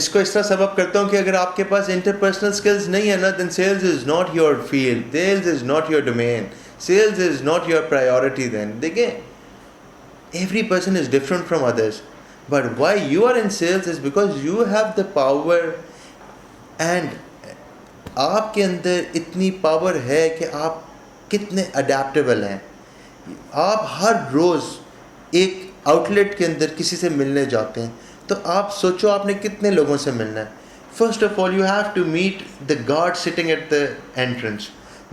اس کو اس طرح سبب کرتا ہوں کہ اگر آپ کے پاس انٹرپرسنل سکلز نہیں ہے نا, then sales is not your field, sales is not your domain, sales is not your priority. Then دیکھیں, every person is different from others, but why you are in sales is because you have the power, and آپ کے اندر اتنی power ہے کہ آپ کتنے adaptable ہیں. آپ ہر روز ایک آؤٹ لیٹ کے اندر کسی سے ملنے جاتے ہیں, تو آپ سوچو آپ نے کتنے لوگوں سے ملنا ہے. First of all you have to meet the guard sitting at the entrance,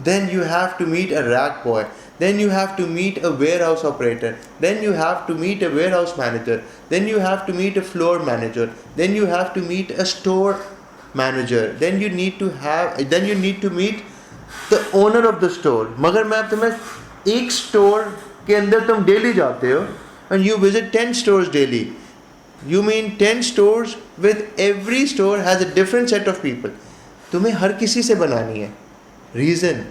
then you have to meet a rack boy, then you have to meet a warehouse operator, then you have to meet a warehouse manager, then you have to meet a floor manager, then you have to meet a store manager, then you need to meet the owner of the store. مگر میں اب تمہیں ایک store کے اندر تم daily جاتے ہو and you visit 10 stores daily. You mean 10 stores with every store has a different set of people. تمہیں ہر کسی سے بنانی ہے. ریزن,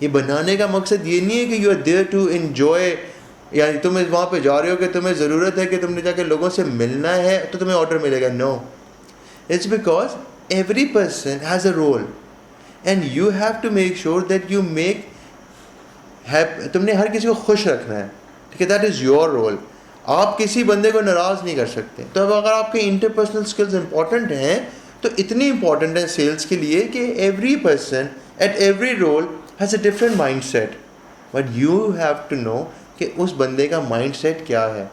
یہ بنانے کا مقصد یہ نہیں ہے کہ you are there to enjoy, یعنی تم وہاں پہ جا رہے ہو کہ تمہیں ضرورت ہے کہ تم نے جا کے لوگوں سے ملنا ہے تو تمہیں آرڈر ملے گا. No, it's because every person has a role and you have to make sure that you make, تم نے ہر کسی کو خوش رکھنا ہے. ٹھیک ہے, دیٹ از یور رول. آپ کسی بندے کو ناراض نہیں کر سکتے. تو اب اگر آپ کے انٹرپرسنل اسکلز امپورٹنٹ ہیں تو اتنی امپورٹنٹ ہیں سیلس کے لیے کہ every person at every role has a different mindset, but you have to know کہ اس بندے کا مائنڈ سیٹ کیا ہے.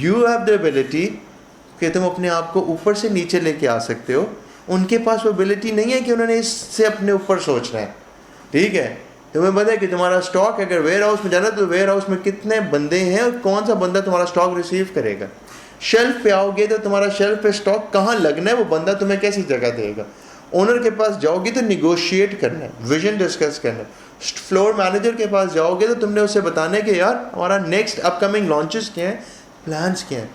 You have the ability کہ تم اپنے آپ کو اوپر سے نیچے لے کے آ سکتے ہو. ان کے پاس وہ ابیلٹی نہیں ہے کہ انہوں نے اس سے اپنے اوپر سوچنا ہے. ٹھیک ہے, تمہیں پتہ ہے کہ تمہارا اسٹاک اگر ویئر ہاؤس میں جانا تو ویئر ہاؤس میں کتنے بندے ہیں اور کون سا بندہ تمہارا اسٹاک ریسیو کرے گا. شیلف پہ آؤ گے تو تمہارا شیلف پہ اسٹاک کہاں لگنا ہے, وہ بندہ تمہیں کیسی جگہ دے گا. اونر کے پاس جاؤ گے تو نیگوشیٹ کرنا ہے, ویژن ڈسکس کرنا ہے. فلور مینیجر کے پاس جاؤ گے تو تم نے اسے بتانا ہے کہ یار ہمارا نیکسٹ اپ کمنگ لانچز کیا ہیں, پلانس کیا ہیں.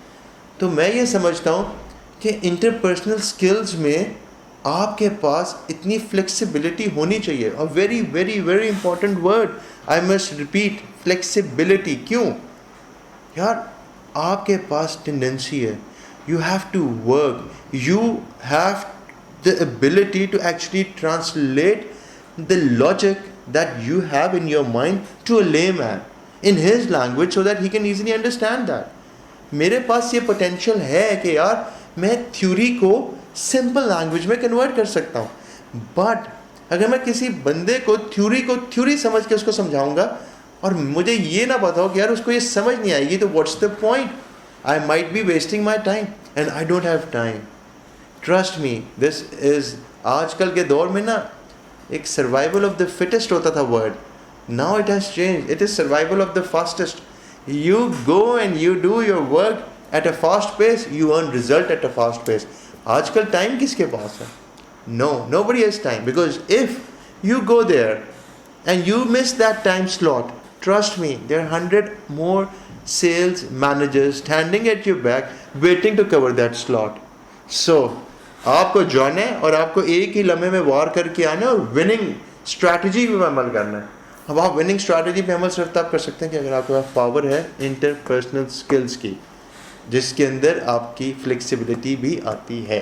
تو میں یہ سمجھتا ہوں کہ انٹرپرسنل اسکلز میں آپ کے پاس اتنی فلیکسیبلٹی ہونی چاہیے. اور very very very important word I must repeat, flexibility. کیوں یار, آپ کے پاس ٹینڈنسی ہے, you have to work, you have the ability to actually translate the logic that you have in your mind to a layman in his language so that he can easily understand that. میرے پاس یہ potential ہے کہ یار میں theory کو simple language میں convert کر سکتا ہوں. بٹ اگر میں کسی بندے کو تھیوری سمجھ کے اس کو سمجھاؤں گا اور مجھے یہ نہ پتا ہو کہ یار اس کو یہ سمجھ نہیں آئے گی, تو what's the point. I might be wasting my time and I don't have time. Trust me, this is, آج کل کے دور میں نا ایک سروائیول آف دا فٹسٹ ہوتا تھا word. Now it has change, it is survival of the fastest. You go and you do your work at a fast pace, you earn result at a fast pace. آج کل time کس کے پاس ہے؟ Nobody has time, because if you go there and you miss that time slot, trust me, there are 100 more sales managers standing at your back waiting to cover that slot. So آپ کو جانا ہے اور آپ کو ایک ہی لمحے میں وار کر کے آنا ہے اور وننگ اسٹریٹجی پہ عمل کرنا ہے. اب آپ وننگ اسٹریٹجی پہ عمل صرف تب کر سکتے ہیں کہ اگر آپ کے پاس پاور ہے انٹرپرسنل اسکلز کی, جس کے اندر آپ کی فلیکسیبلٹی بھی آتی ہے.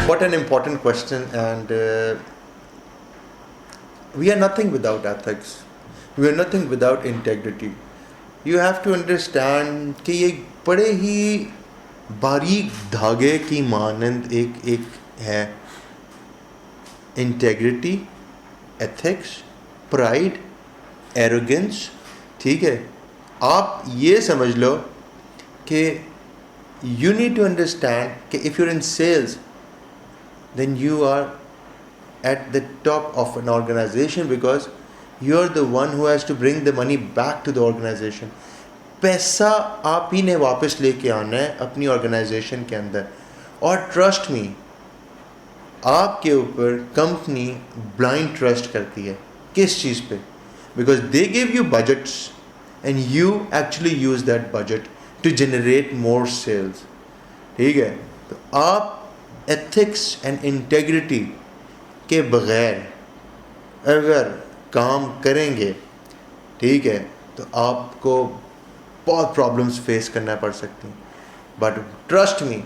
What an important question, and we are nothing without ethics. We are nothing without integrity. You have to understand کہ یہ بڑے ہی باریک دھاگے کی مانند ایک ہے. Integrity, ethics, pride, arrogance. ٹھیک ہے, آپ یہ سمجھ لو کہ you need to understand کہ if you're in sales then you are at the top of an organization because you're the one who has to bring the money back to the organization. پیسہ آپ ہی نے واپس لے کے آنا ہے اپنی آرگنائزیشن کے اندر. اور ٹرسٹ می, آپ کے اوپر کمپنی بلائنڈ ٹرسٹ کرتی ہے. کس چیز پہ؟ Because they give you budgets and you actually use that budget to generate more sales. ٹھیک ہے, تو آپ ایتھکس اینڈ انٹیگریٹی کے بغیر اگر کام کریں گے ٹھیک ہے, تو آپ کو بہت پرابلمس فیس کرنا پڑ سکتی ہیں. بٹ ٹرسٹ می,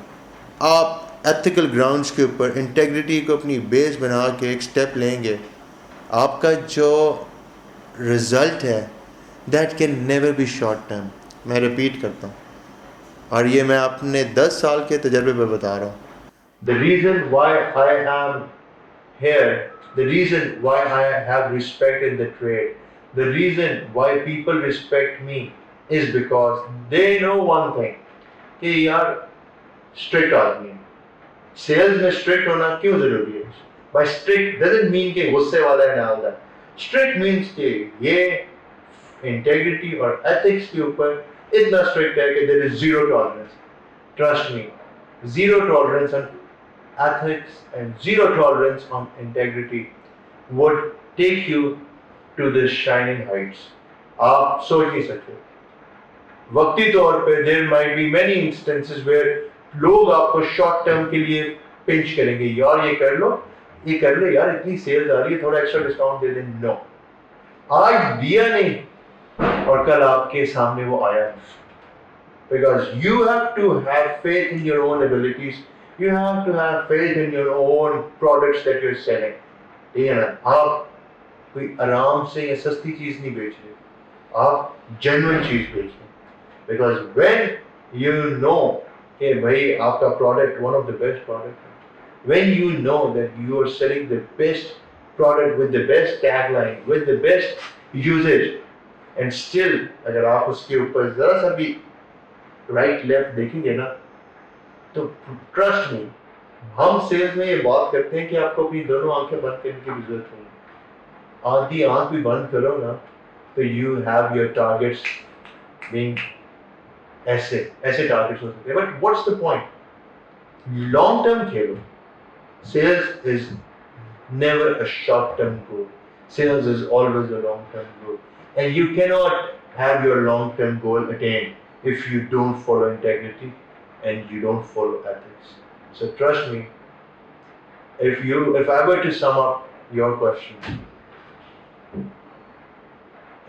آپ ایتھیکل گراؤنڈس کے اوپر انٹیگریٹی کو اپنی بیس بنا کے ایک اسٹیپ لیں گے, آپ کا جو رزلٹ ہے that can never be short term. میں ریپیٹ کرتا ہوں, اور یہ میں اپنے 10 سال کے تجربے پہ بتا رہا ہوں. The reason why I am here, the reason why I have respect in the trade, the reason why people respect me is because they know one thing, کہ یار اسٹرکٹ آدمی ہے. سیلز میں اسٹرکٹ ہونا کیوں ضروری ہے؟ بائی اسٹرکٹ ڈزنٹ مین کہ غصے والا ہے نہ. اسٹرکٹ مینس کہ یہ انٹیگریٹی اور ایتھکس کے اوپر اتنا اسٹرکٹ ہے کہ there is zero tolerance. Trust me, zero tolerance on ethics and zero tolerance on integrity would take you to the shining heights. آپ سوچ نہیں سکتے. وقتی طور پہ there might be many instances where لوگ آپ کو شارٹ ٹرم کے لیے پنچ کریں گے, یار یہ کر لو, یہ کر لو, یار اتنی سیلز آ رہی ہے, تھوڑا ایکسٹرا ڈسکاؤنٹ دے دیں. نو, آج دیا نہیں اور کل آپ کے سامنے وہ آیا نہیں. Because you have to have faith in your own abilities. You have to have faith in your own products that you're selling. ٹھیک ہے نا, آپ کوئی آرام سے یا سستی چیز نہیں بیچ رہے, آپ جینوئن چیز بیچ رہے. Because when you know کہ بھائی آپ کا product one of the best product ہے, when you know that you are selling the best product with the best tagline, with the best usage, and still اگر آپ اس کے اوپر ذرا سا بھی رائٹ لیفٹ دیکھیں گے نا, تو ٹرسٹ می, ہم سیلز میں یہ بات کرتے ہیں کہ آپ کو اپنی دونوں آنکھیں بند کرنے کی ضرورت نہیں. آدھی آنکھ بھی بند کرو نا تو you have your targets being ایسے ٹارگیٹس ہو سکتے ہیں. But what's the point, long term کھیلو. Sales is never a short term goal. Sales is always a long term goal, and you key not have your long term goal attained if you don't follow integrity and you don't follow ethics. So trust me, if I were to sum up your question,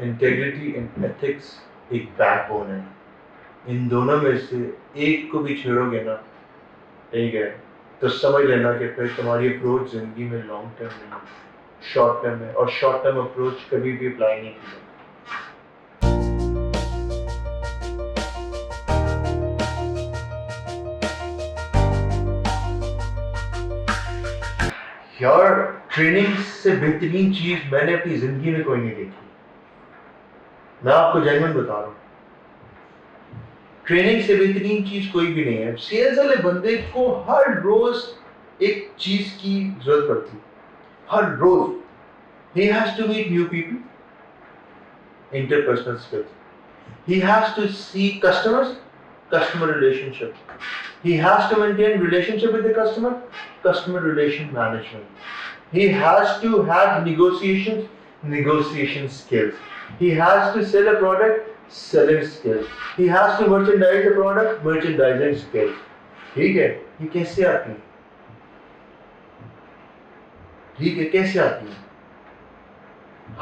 integrity and ethics ایک back bone ہے. ان دونوں میں سے ایک کو بھی چھوڑو گے نا, ٹھیک ہے, تو سمجھ لینا کہ پھر تمہاری اپروچ زندگی میں لانگ ٹرم نہیں, شارٹ ٹرم ہے, اور شارٹ ٹرم اپروچ کبھی بھی اپلائی نہیں کی. یار ٹریننگ سے بہترین چیز میں نے اپنی زندگی میں کوئی نہیں دیکھی. میں آپ کو جینوئن بتا رہا ہوں, ٹریننگ سے بہترین چیز کوئی بھی نہیں ہے. سیلز والے بندے کو ہر روز ایک چیز کی ضرورت پڑتی, ہر روز. He has to meet new people, interpersonal skills. He has to see customers, customer relationship. He has to maintain relationship with the customer, customer relation management. He has to have negotiation skills. He has to sell a product, selling skills. He has to merchandise the product, merchandising skills. ٹھیک ہے, یہ کیسے آتی ہے؟ ٹھیک ہے, کیسے آتی ہے؟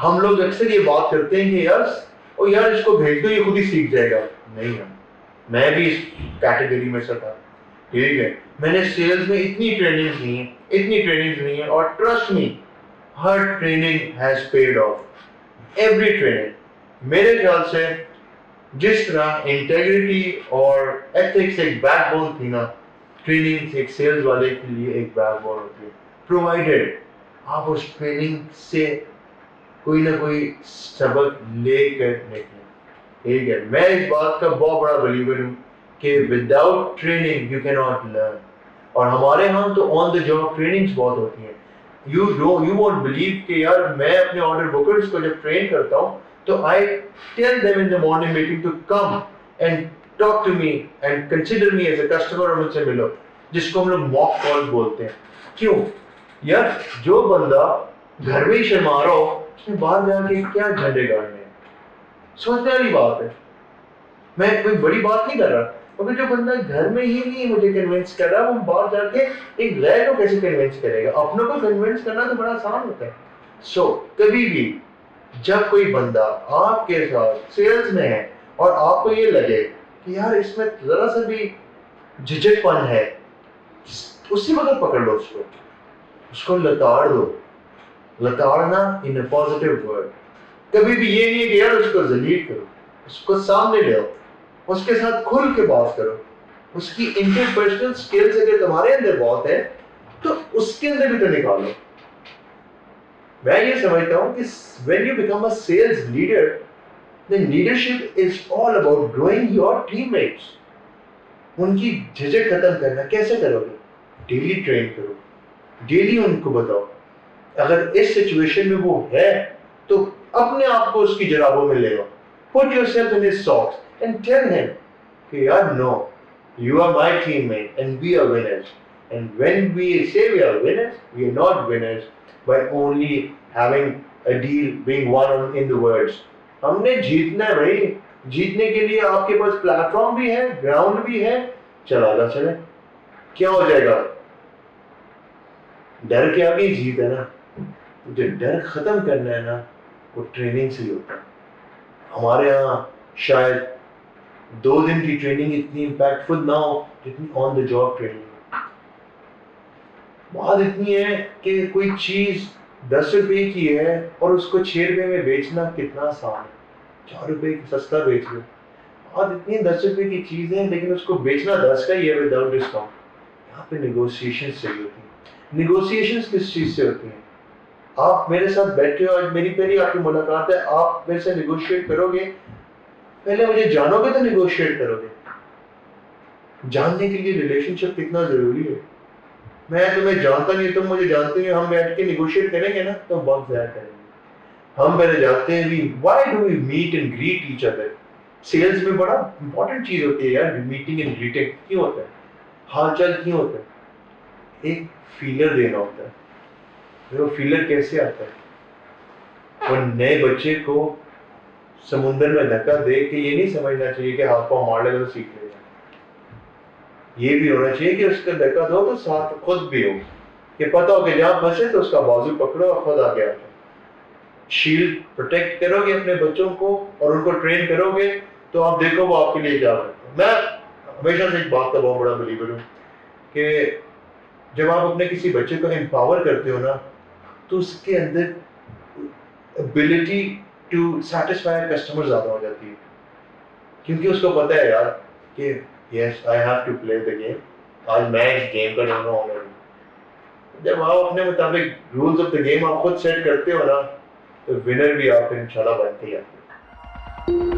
ہم لوگ اکثر یہ بات کرتے ہیں کہ یار اس کو بھیج دو, یہ خود ہی سیکھ جائے گا. نہیں ہے, میں بھی اس کیٹیگری میں سے تھا. ٹھیک ہے, میں نے سیلز میں اتنی ٹریننگ نہیں ہے, اور ٹرسٹ می, ہر training has paid off. Every training. میرے خیال سے جس طرح انٹیگریٹی اور ایتھکس ایک بیک بون تھی نا, ٹریننگ ایک سیلز والے کے لیے ایک بیک بون ہوتی ہے, پرووائڈیڈ آپ اس ٹریننگ سے کوئی نہ کوئی سبق لے کر نکلیں. ٹھیک ہے, میں اس بات کا بہت بڑا بلیور ہوں کہ without training you key not learn. اور ہمارے ہاں تو آن دا جاب ٹریننگس بہت ہوتی ہیں. یو وونٹ بلیو کہ یار میں اپنے آرڈر بکرز کو جب ٹرین کرتا ہوں تو I tell them in the morning meeting to come and talk to me and consider me as a customer, اور مجھ سے ملو, جس کو ہم لوگ موک کال بولتے ہیں. کیوں یار, جو بندہ گھر میں ہی شرما رہا ہو, اس نے باہر جا کے کیا جھنڈے گاڑنے ہیں؟ سوچنے والی بات ہے. میں کوئی بڑی بات نہیں کر رہا, مگر جو بندہ گھر میں ہی نہیں مجھے کنونس کر رہا, وہ باہر جا کے ایک غیر کو کیسے کنونس کرے گا؟ اپنوں کو کنونس کرنا تو بڑا آسان ہوتا ہے. سو کبھی بھی جب کوئی بندہ آپ کے ساتھ سیلز میں ہے اور آپ کو یہ لگے کہ یار اس میں ذرا سا بھی جھجک پن ہے, اسی وقت پکڑ لو اس کو لتاڑ دو. لتاڑنا ان اے پازیٹیو ورڈ. کبھی بھی یہ نہیں ہے کہ یار اس کو ذلیل کرو, اس کو سامنے لے آؤ, اس کے ساتھ کھل کے بات کرو. اس کی انٹرپرسنل سکلز اگر تمہارے اندر بہت ہے تو اس کے اندر بھی تو نکالو. میں یہ سمجھتا ہوں کہ when you become a sales leader, then leadership is all about growing your teammates. ان کی جھجک ختم کرنا. کیسے کرو گے؟ ڈیلی ٹرین کرو, ڈیلی ان کو بتاؤ. اگر اس سچویشن میں وہ ہے تو اپنے آپ کو اس کی جرابوں میں لے آؤ. Put yourself in his socks and tell him کہ یار no, you are my teammate and we are winners. And when we say we are winners, we are not winners by only having a deal being won in the words. ہم نے جیتنا ہے بھائی. جیتنے کے لیے آپ کے پاس پلیٹ فارم بھی ہے, گراؤنڈ بھی ہے, چلا چلے. کیا ہو جائے گا؟ ڈر کے آگے جیت ہے نا. جو ڈر ختم کرنا ہے نا وہ ٹریننگ سے ہی ہوتا ہے. ہمارے ہاں شاید 2 دن کی ٹریننگ اتنی امپیکٹفل نہ ہو جتنی آن دا جاب ٹریننگ. بات اتنی ہے کہ کوئی چیز 10 روپے کی ہے اور اس کو 6 روپے میں بیچنا کتنا آسان ہے. 4 روپے کی سستا بیچ لو. بات اتنی 10 روپے کی چیز ہے لیکن اس کو بیچنا 10 کا ہی ہے وداؤٹ ڈسکاؤنٹ. یہاں پہ نیگوسیشنز چاہیے ہوتی ہیں. نیگوسیشنز کس چیز سے ہوتی ہیں؟ آپ میرے ساتھ بیٹھے ہو, آج میری پہلی آپ کی ملاقات ہے, آپ میرے سے نیگوشیٹ کرو گے. پہلے مجھے جانو گے تو نیگوشیٹ کرو گے. جاننے کے لیے ریلیشن شپ کتنا ضروری ہے. میں تمہیں جانتا نہیں, تم مجھے جانتے نہیں, ہم بیٹھ کے نیگوشیٹ کریں گے نا تو وقت ضائع کریں گے. ہم پہلے جانتے ہیں بھی why do we meet and greet each other. Sales میں بڑا امپورٹنٹ چیز ہوتی ہے یار, میٹنگ اینڈ گریٹنگ. کیوں ہوتا ہے؟ حال چال کیوں ہوتا ہے؟ ایک فیلر دینا ہوتا ہے. وہ فیلر کیسے آتا ہے؟ وہ نئے بچے کو سمندر میں دھکا دے کے یہ نہیں سمجھنا چاہیے کہ ہاتھ پاؤں مار لے گا تو سیکھ لے گا. یہ بھی ہونا چاہیے کہ اس کا دھکا دو تو ساتھ خود بھی ہو, کہ پتہ ہو کہ جہاں پھنسے تو اس کا بازو پکڑو اور خود آگے آ جاؤ. شیلڈ پروٹیکٹ کرو گے اپنے بچوں کو اور ان کو ٹرین کرو گے تو آپ دیکھو وہ آپ کے لیے کیا کرتے ہیں. میں ہمیشہ سے ایک بات کا بہت بڑا بلیور ہوں کہ جب آپ اپنے کسی بچے کو امپاور کرتے ہو نا تو اس کے اندر ابیلٹی ٹو سیٹسفائی کسٹمر زیادہ ہو جاتی ہے, کیونکہ اس کو پتہ ہے یار کہ yes I have to play the game. آج میں اس گیم کا ڈرنا ہوگا. جب آپ اپنے مطابق رولز آف دا گیم آپ خود سیٹ کرتے ہو نا تو ونر بھی آپ انشاءاللہ بنتے ہی آتے ہیں.